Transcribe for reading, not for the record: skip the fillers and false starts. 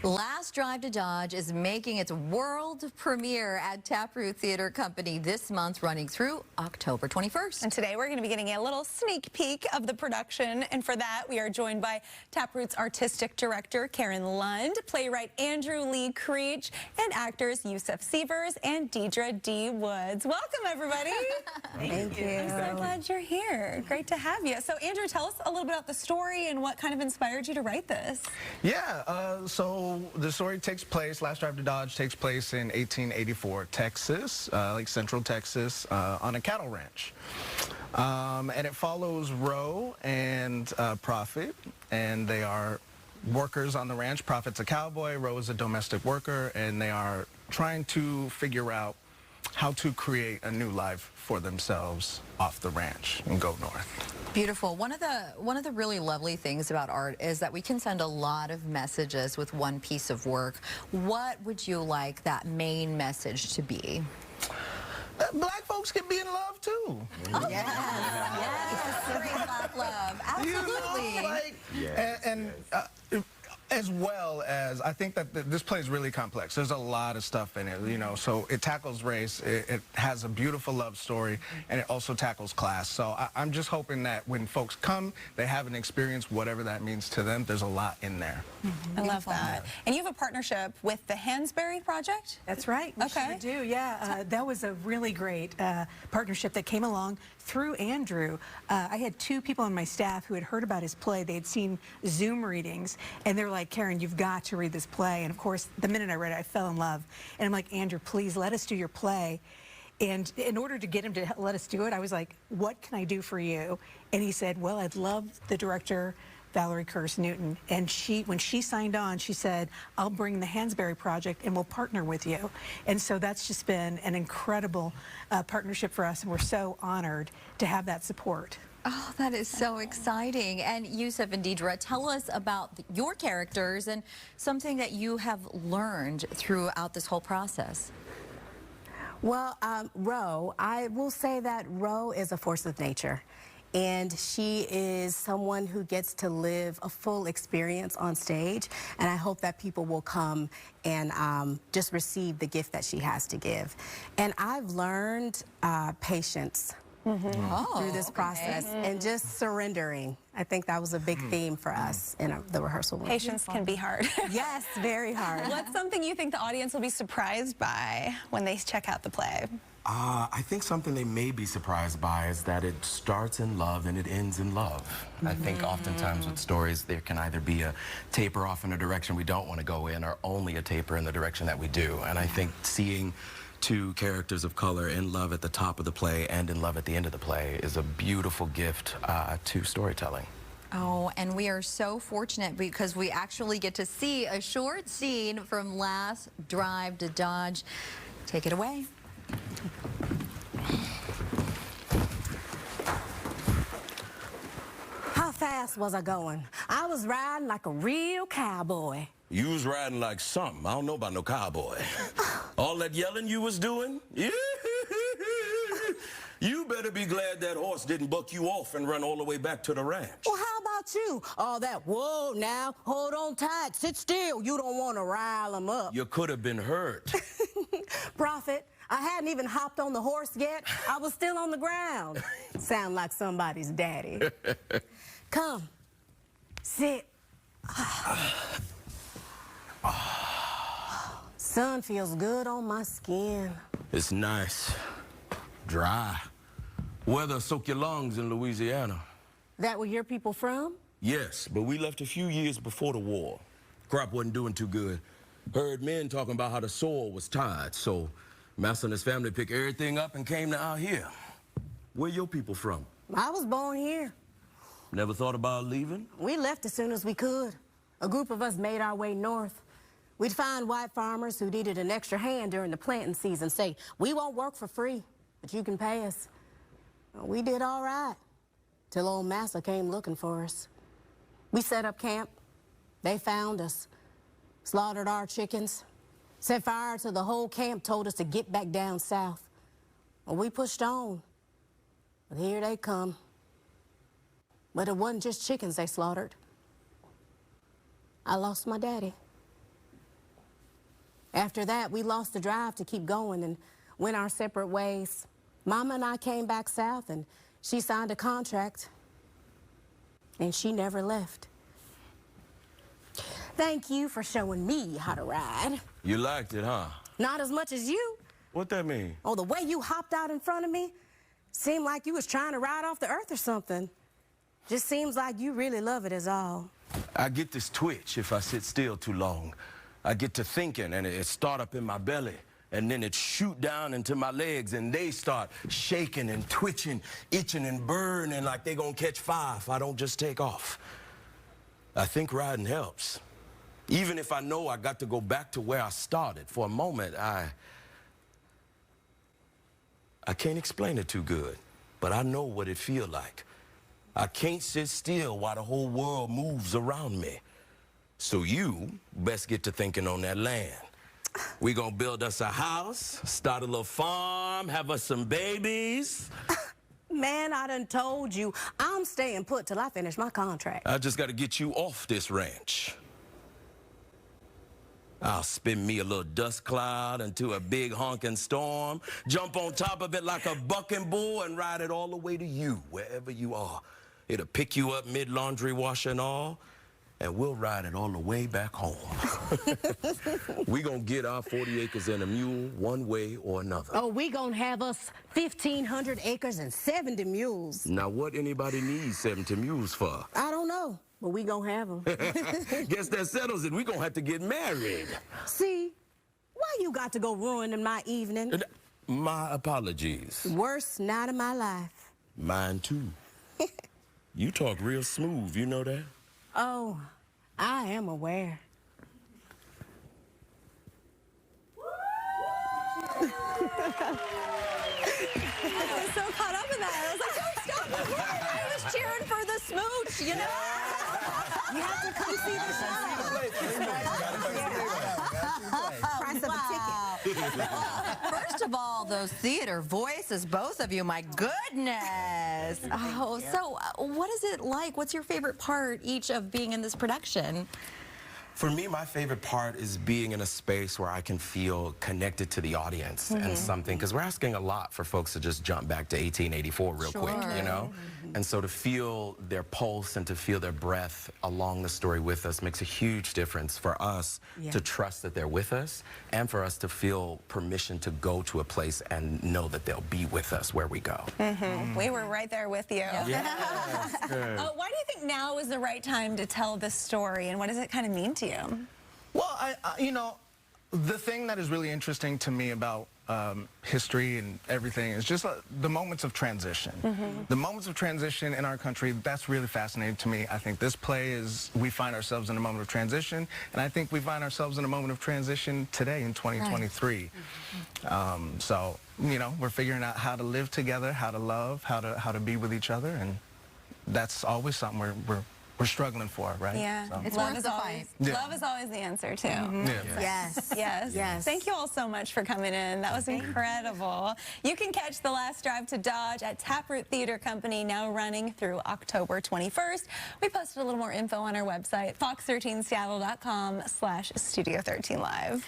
Last Drive to Dodge is making its world premiere at Taproot Theater Company this month, running through October 21st. And today we're going to be getting a little sneak peek of the production. And for that, we are joined by Taproot's artistic director, Karen Lund, playwright Andrew Lee Creech, and actors Yusuf Severs and Deidre D. Woods. Welcome, everybody. Thank you. I'm so glad you're here. Great to have you. So, Andrew, tell us a little bit about the story and what kind of inspired you to write this. Yeah, so the story takes place, Last Drive to Dodge takes place in 1884, Texas, like Central Texas, on a cattle ranch. And it follows Roe and Prophet, and they are workers on the ranch. Prophet's a cowboy, Roe is a domestic worker, and they are trying to figure out how to create a new life for themselves off the ranch and go north. Beautiful. One of the really lovely things about art is that we can send a lot of messages with one piece of work. What would you like that main message to be? Black folks can be in love too. Oh, yes, yes. Bring black love. Absolutely. You know, like, and as well as, I think that this play is really complex. There's a lot of stuff in it, you know, so it tackles race, it has a beautiful love story, and it also tackles class. So I'm just hoping that when folks come, they have an experience, whatever that means to them. There's a lot in there. I love that. And you have a partnership with the Hansberry Project? That's right. We sure do. Yeah, that was a really great partnership that came along through Andrew. I had two people on my staff who had heard about his play. They had seen Zoom readings, and they're like, Karen, you've got to read this play. And of course, the minute I read it, I fell in love. And I'm like, Andrew, please let us do your play. And in order to get him to let us do it, I was like, what can I do for you? And he said, well, I'd love the director, Valerie Curtis Newton, and when she signed on, she said, I'll bring the Hansberry Project and we'll partner with you. And so that's just been an incredible partnership for us, and we're so honored to have that support. Oh, that is so exciting. And Yusuf and Deidre, tell us about your characters and something that you have learned throughout this whole process. Well, Roe, I will say that Roe is a force of nature. And she is someone who gets to live a full experience on stage. And I hope that people will come and just receive the gift that she has to give. And I've learned patience through this process and just surrendering. I think that was a big theme for us in the rehearsal room. Patience can be hard. Yes, very hard. What's something you think the audience will be surprised by when they check out the play? I think something they may be surprised by is that it starts in love and it ends in love. I think oftentimes with stories there can either be a taper off in a direction we don't want to go in, or only a taper in the direction that we do. And I think seeing two characters of color in love at the top of the play and in love at the end of the play is a beautiful gift to storytelling. Oh, and we are so fortunate because we actually get to see a short scene from Last Drive to Dodge. Take it away. How fast was I going? I was riding like a real cowboy. You was riding like something. I don't know about no cowboy. All that yelling you was doing? You better be glad that horse didn't buck you off and run all the way back to the ranch. Well, how about you? All that, whoa, now, hold on tight, sit still. You don't want to rile them up. You could have been hurt. Prophet, I hadn't even hopped on the horse yet. I was still on the ground. Sound like somebody's daddy. Come, sit. Sun feels good on my skin. It's nice. Dry. Weather soak your lungs in Louisiana. That where your people from? Yes, but we left a few years before the war. Crop wasn't doing too good. Heard men talking about how the soil was tired, so Master and his family picked everything up and came to out here. Where your people from? I was born here. Never thought about leaving? We left as soon as we could. A group of us made our way north. We'd find white farmers who needed an extra hand during the planting season, say, we won't work for free, but you can pay us. We did all right, till old Massa came looking for us. We set up camp. They found us, slaughtered our chickens, set fire to the whole camp, told us to get back down south. Well, we pushed on, but here they come. But it wasn't just chickens they slaughtered. I lost my daddy. After that, we lost the drive to keep going and went our separate ways. Mama and I came back south, and she signed a contract, and she never left. Thank you for showing me how to ride. You liked it, huh? Not as much as you. What that mean? Oh, the way you hopped out in front of me seemed like you was trying to ride off the earth or something. Just seems like you really love it is all. I get this twitch if I sit still too long. I get to thinking, and it start up in my belly, and then it shoot down into my legs, and they start shaking and twitching, itching and burning like they gonna catch fire if I don't just take off. I think riding helps. Even if I know I got to go back to where I started, for a moment, I can't explain it too good, but I know what it feel like. I can't sit still while the whole world moves around me. So you best get to thinking on that land. We gonna build us a house, start a little farm, have us some babies. Man, I done told you, I'm staying put till I finish my contract. I just gotta get you off this ranch. I'll spin me a little dust cloud into a big honking storm, jump on top of it like a bucking bull and ride it all the way to you, wherever you are. It'll pick you up mid-laundry wash and all, and we'll ride it all the way back home. We gonna get our 40 acres and a mule one way or another. Oh, we gonna have us 1,500 acres and 70 mules. Now, what anybody needs 70 mules for? I don't know, but we gonna have them. Guess that settles it. We gonna have to get married. See, why you got to go ruining my evening? My apologies. Worst night of my life. Mine too. You talk real smooth, you know that? Oh, I am aware. I was so caught up in that. I was like, don't stop the word. I was cheering for the smooch, you know? You have to come see the show. Price of a ticket. First of all, those theater voices, both of you, my goodness. Oh, so what is it like? What's your favorite part each of being in this production? For me, my favorite part is being in a space where I can feel connected to the audience and something, because we're asking a lot for folks to just jump back to 1884 real quick, you know? And so to feel their pulse and to feel their breath along the story with us makes a huge difference for us to trust that they're with us and for us to feel permission to go to a place and know that they'll be with us where we go. We were right there with you. Yes. Why do you think now is the right time to tell this story, and what does it kind of mean to you? Well, you know, the thing that is really interesting to me about history and everything is just the moments of transition. The moments of transition in our country, that's really fascinating to me. I think this play is, we find ourselves in a moment of transition, and I think we find ourselves in a moment of transition today in 2023. So, you know, we're figuring out how to live together, how to love, how to be with each other, and that's always something we're struggling for, right? Yeah, So. It's love worth is the always fight. love is always the answer too. Yes. Yes. Thank you all so much for coming in. That was incredible. You can catch The Last Drive to Dodge at Taproot Theater Company, now running through October 21st. We posted a little more info on our website, fox13seattle.com/Studio 13 Live.